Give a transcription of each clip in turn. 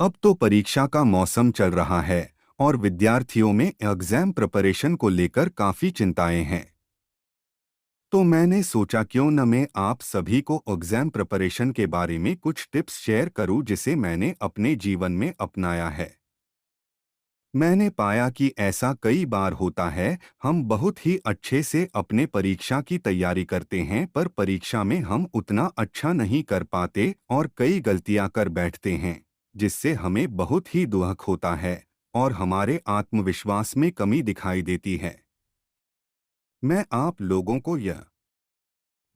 अब तो परीक्षा का मौसम चल रहा है और विद्यार्थियों में एग्जाम प्रिपरेशन को लेकर काफ़ी चिंताएं हैं। तो मैंने सोचा क्यों न मैं आप सभी को एग्जाम प्रिपरेशन के बारे में कुछ टिप्स शेयर करूं जिसे मैंने अपने जीवन में अपनाया है। मैंने पाया कि ऐसा कई बार होता है, हम बहुत ही अच्छे से अपने परीक्षा की तैयारी करते हैं पर परीक्षा में हम उतना अच्छा नहीं कर पाते और कई गलतियां कर बैठते हैं, जिससे हमें बहुत ही दुख होता है और हमारे आत्मविश्वास में कमी दिखाई देती है। मैं आप लोगों को यह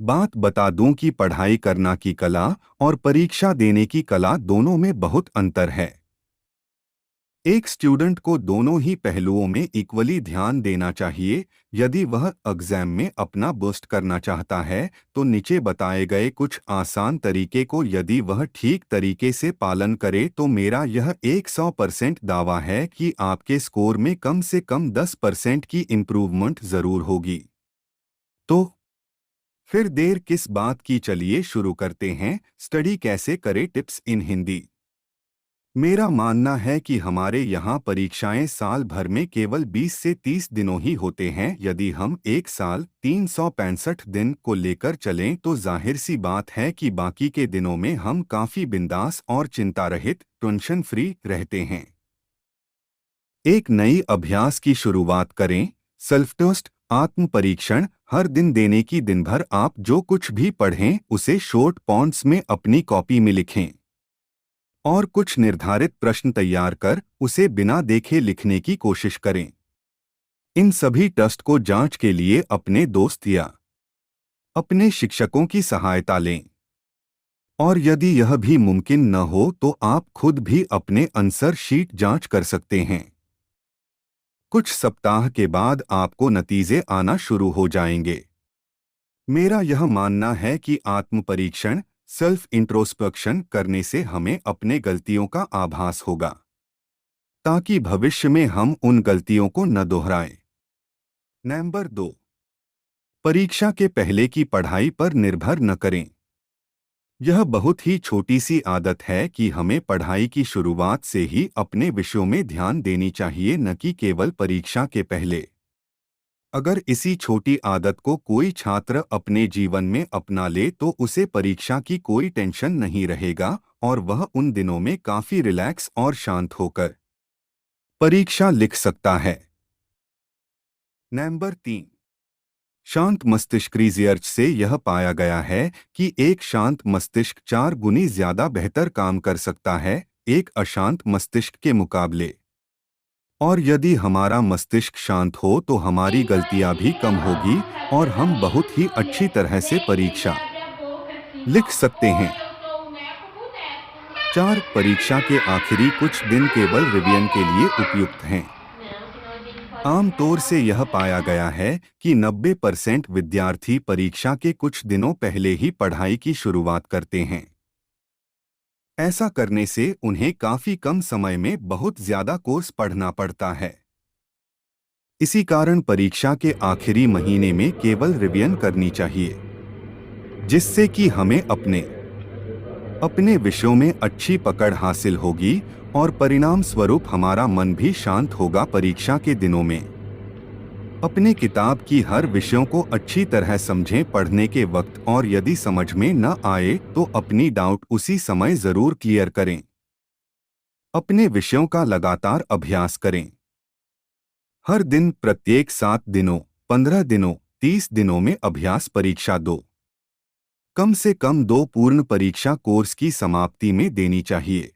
बात बता दूं कि पढ़ाई करना की कला और परीक्षा देने की कला दोनों में बहुत अंतर है। एक स्टूडेंट को दोनों ही पहलुओं में इक्वली ध्यान देना चाहिए। यदि वह एग्जाम में अपना बूस्ट करना चाहता है तो नीचे बताए गए कुछ आसान तरीके को यदि वह ठीक तरीके से पालन करे तो मेरा यह 100% दावा है कि आपके स्कोर में कम से कम 10% की इम्प्रूवमेंट जरूर होगी। तो फिर देर किस बात की, चलिए शुरू करते हैं। स्टडी कैसे करें, टिप्स इन हिंदी। मेरा मानना है कि हमारे यहाँ परीक्षाएं साल भर में केवल 20 से 30 दिनों ही होते हैं। यदि हम एक साल 365 दिन को लेकर चलें तो जाहिर सी बात है कि बाकी के दिनों में हम काफ़ी बिंदास और चिंता रहित, टेंशन फ्री रहते हैं। एक नई अभ्यास की शुरुआत करें। सेल्फ टेस्ट, आत्म परीक्षण हर दिन देने की। दिन भर आप जो कुछ भी पढ़ें उसे शॉर्ट पॉइंट्स में अपनी कॉपी में लिखें और कुछ निर्धारित प्रश्न तैयार कर उसे बिना देखे लिखने की कोशिश करें। इन सभी टेस्ट को जांच के लिए अपने दोस्त या अपने शिक्षकों की सहायता लें और यदि यह भी मुमकिन न हो तो आप खुद भी अपने आंसर शीट जांच कर सकते हैं। कुछ सप्ताह के बाद आपको नतीजे आना शुरू हो जाएंगे। मेरा यह मानना है कि आत्म परीक्षण, सेल्फ इंट्रोस्पेक्शन करने से हमें अपने गलतियों का आभास होगा ताकि भविष्य में हम उन गलतियों को न दोहराएं। नंबर 2, परीक्षा के पहले की पढ़ाई पर निर्भर न करें। यह बहुत ही छोटी सी आदत है कि हमें पढ़ाई की शुरुआत से ही अपने विषयों में ध्यान देनी चाहिए, न कि केवल परीक्षा के पहले। अगर इसी छोटी आदत को कोई छात्र अपने जीवन में अपना ले तो उसे परीक्षा की कोई टेंशन नहीं रहेगा और वह उन दिनों में काफी रिलैक्स और शांत होकर परीक्षा लिख सकता है। नंबर 3, शांत मस्तिष्क। रिसर्च से यह पाया गया है कि एक शांत मस्तिष्क 4 गुनी ज्यादा बेहतर काम कर सकता है एक अशांत मस्तिष्क के मुकाबले। और यदि हमारा मस्तिष्क शांत हो तो हमारी एक बार गलतियां भी देखिए कम होगी और सच हम बताइए बहुत ही सुन अच्छी लिए तरह से desde परीक्षा que abre a boca que लिख fala: सकते oi, हैं। eu sou o Neco Boneco. 4, परीक्षा के आखिरी कुछ दिन केवल रिवीजन के लिए उपयुक्त हैं। Não, senão a gente pode आमतौर estragar से o यह पाया dia. गया है कि 90% विद्यार्थी परीक्षा के कुछ दिनों पहले ही पढ़ाई की शुरुआत करते हैं। ऐसा करने से उन्हें काफी कम समय में बहुत ज्यादा कोर्स पढ़ना पड़ता है। इसी कारण परीक्षा के आखिरी महीने में केवल रिवीजन करनी चाहिए, जिससे कि हमें अपने अपने विषयों में अच्छी पकड़ हासिल होगी और परिणाम स्वरूप हमारा मन भी शांत होगा। परीक्षा के दिनों में अपने किताब की हर विषयों को अच्छी तरह समझें पढ़ने के वक्त, और यदि समझ में न आए तो अपनी डाउट उसी समय जरूर क्लियर करें। अपने विषयों का लगातार अभ्यास करें। हर दिन प्रत्येक 7 दिनों, 15 दिनों, 30 दिनों में अभ्यास परीक्षा दो। कम से कम 2 पूर्ण परीक्षा कोर्स की समाप्ति में देनी चाहिए।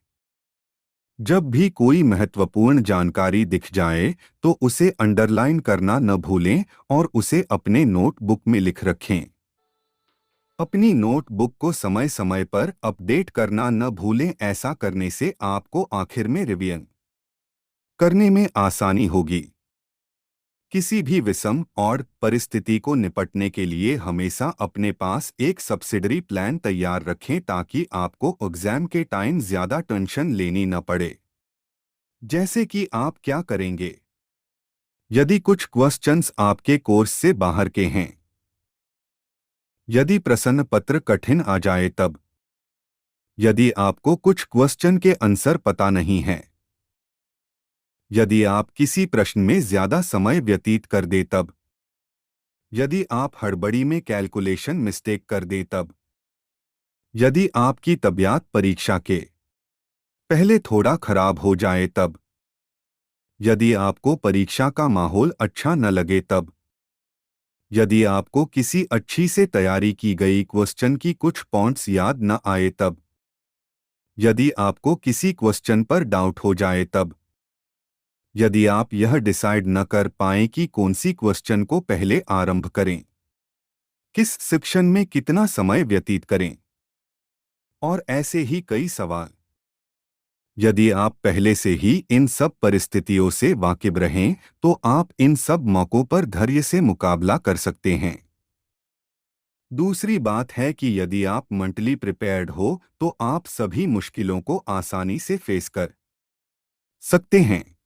जब भी कोई महत्वपूर्ण जानकारी दिख जाए तो उसे अंडरलाइन करना न भूलें और उसे अपने नोटबुक में लिख रखें। अपनी नोटबुक को समय समय पर अपडेट करना न भूलें। ऐसा करने से आपको आखिर में रिवीजन करने में आसानी होगी। किसी भी विषम और परिस्थिति को निपटने के लिए हमेशा अपने पास एक सब्सिडरी प्लान तैयार रखें ताकि आपको एग्जाम के टाइम ज्यादा टेंशन लेनी न पड़े। जैसे कि आप क्या करेंगे यदि कुछ क्वेश्चंस आपके कोर्स से बाहर के हैं। यदि प्रश्न पत्र कठिन आ जाए तब यदि आपको कुछ क्वेश्चन के आंसर पता नहीं है, यदि आप किसी प्रश्न में ज्यादा समय व्यतीत कर दे तब, यदि आप हड़बड़ी में कैलकुलेशन मिस्टेक कर दे तब, यदि आपकी तबीयत परीक्षा के पहले थोड़ा खराब हो जाए तब, यदि आपको परीक्षा का माहौल अच्छा न लगे तब, यदि आपको किसी अच्छी से तैयारी की गई क्वेश्चन की कुछ पॉइंट्स याद न आए तब, यदि आपको किसी क्वेश्चन पर डाउट हो जाए तब, यदि आप यह डिसाइड न कर पाएं कि कौन सी क्वेश्चन को पहले आरंभ करें, किस सेक्शन में कितना समय व्यतीत करें, और ऐसे ही कई सवाल। यदि आप पहले से ही इन सब परिस्थितियों से वाकिफ रहें तो आप इन सब मौकों पर धैर्य से मुकाबला कर सकते हैं। दूसरी बात है कि यदि आप मेंटली प्रिपेयर्ड हो तो आप सभी मुश्किलों को आसानी से फेस कर सकते हैं।